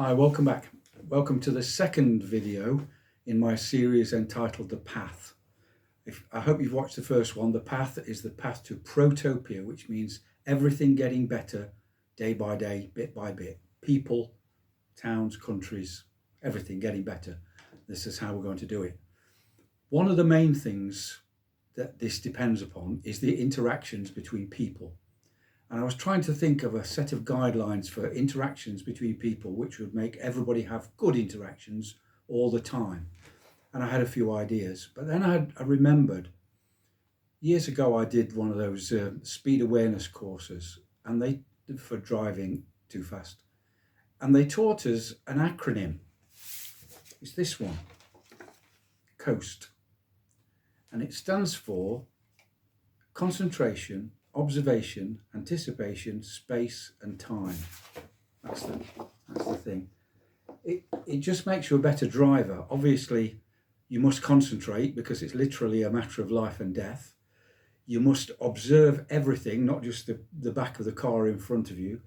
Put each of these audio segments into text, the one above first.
Hi, welcome back. Welcome to the second video in my series entitled The Path. I hope you've watched the first one. The path is the path to protopia, which means everything getting better day by day, bit by bit. People, towns, countries, everything getting better. This is how we're going to do it. One of the main things that this depends upon is the interactions between people. And I was trying to think of a set of guidelines for interactions between people which would make everybody have good interactions all the time. And I had a few ideas, but then I remembered years ago I did one of those speed awareness courses, and they for driving too fast, and they taught us an acronym. It's this one, COAST, and it stands for concentration, observation, anticipation, space and time. That's the thing. It just makes you a better driver. Obviously, you must concentrate because it's literally a matter of life and death. You must observe everything, not just the back of the car in front of you.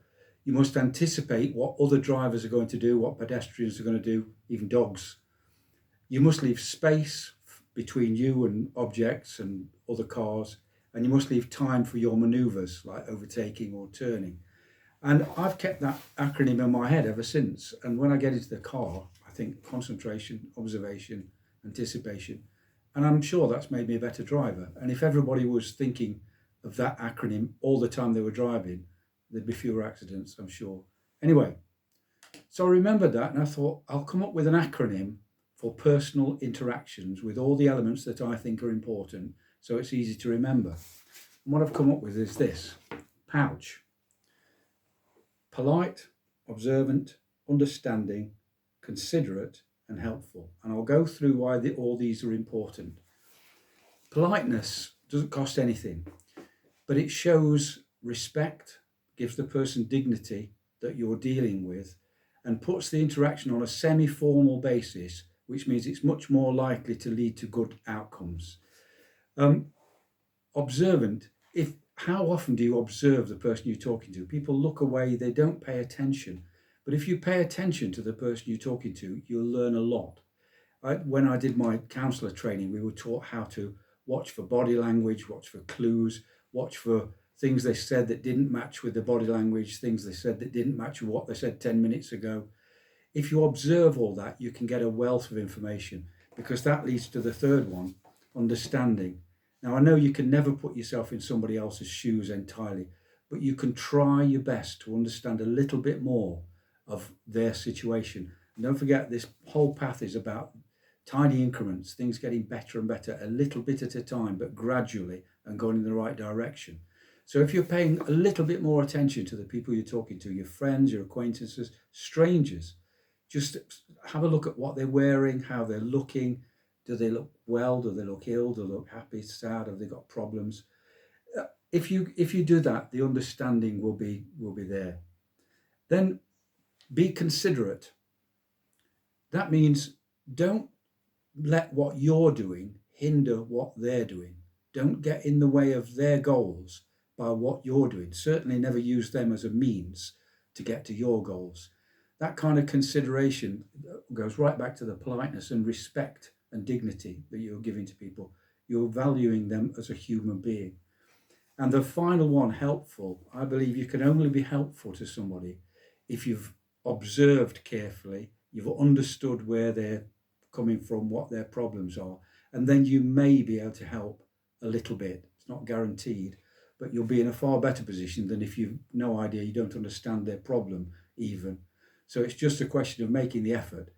You must anticipate what other drivers are going to do, what pedestrians are going to do, even dogs. You must leave space between you and objects and other cars, and you must leave time for your manoeuvres like overtaking or turning. And I've kept that acronym in my head ever since. And when I get into the car, I think concentration, observation, anticipation. And I'm sure that's made me a better driver. And if everybody was thinking of that acronym all the time they were driving, there'd be fewer accidents, I'm sure. Anyway, so I remembered that and I thought I'll come up with an acronym for personal interactions with all the elements that I think are important, so it's easy to remember. And what I've come up with is this: POUCH. Polite, observant, understanding, considerate and helpful. And I'll go through why all these are important. Politeness doesn't cost anything, but it shows respect, gives the person dignity that you're dealing with, and puts the interaction on a semi-formal basis, which means it's much more likely to lead to good outcomes. Observant, how often do you observe the person you're talking to? People look away, they don't pay attention. But if you pay attention to the person you're talking to, you'll learn a lot. When I did my counsellor training, we were taught how to watch for body language, watch for clues, watch for things they said that didn't match with the body language, things they said that didn't match with what they said 10 minutes ago. If you observe all that, you can get a wealth of information, because that leads to the third one, understanding. Now, I know you can never put yourself in somebody else's shoes entirely, but you can try your best to understand a little bit more of their situation. And don't forget, this whole path is about tiny increments, things getting better and better, a little bit at a time, but gradually and going in the right direction. So if you're paying a little bit more attention to the people you're talking to, your friends, your acquaintances, strangers, just have a look at what they're wearing, how they're looking. Do they look well? Do they look ill? Do they look happy, sad? Have they got problems? If you do that, the understanding will be there. Then be considerate. That means don't let what you're doing hinder what they're doing. Don't get in the way of their goals by what you're doing. Certainly never use them as a means to get to your goals. That kind of consideration goes right back to the politeness and respect and dignity that you're giving to people. You're valuing them as a human being. And the final one, helpful. I believe you can only be helpful to somebody if you've observed carefully, you've understood where they're coming from, what their problems are, and then you may be able to help a little bit. It's not guaranteed, but you'll be in a far better position than if you've no idea, you don't understand their problem even. So it's just a question of making the effort.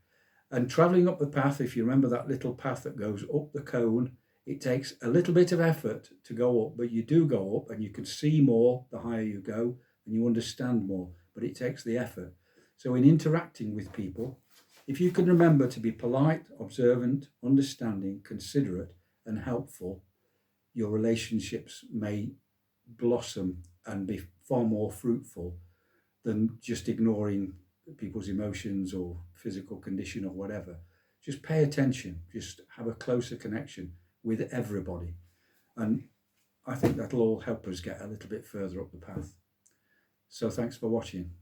And travelling up the path, if you remember that little path that goes up the cone, it takes a little bit of effort to go up, but you do go up and you can see more the higher you go and you understand more, but it takes the effort. So in interacting with people, if you can remember to be polite, observant, understanding, considerate and helpful, your relationships may blossom and be far more fruitful than just ignoring people's emotions or physical condition or whatever. Just pay attention, just have a closer connection with everybody. And I think that'll all help us get a little bit further up the path. So thanks for watching.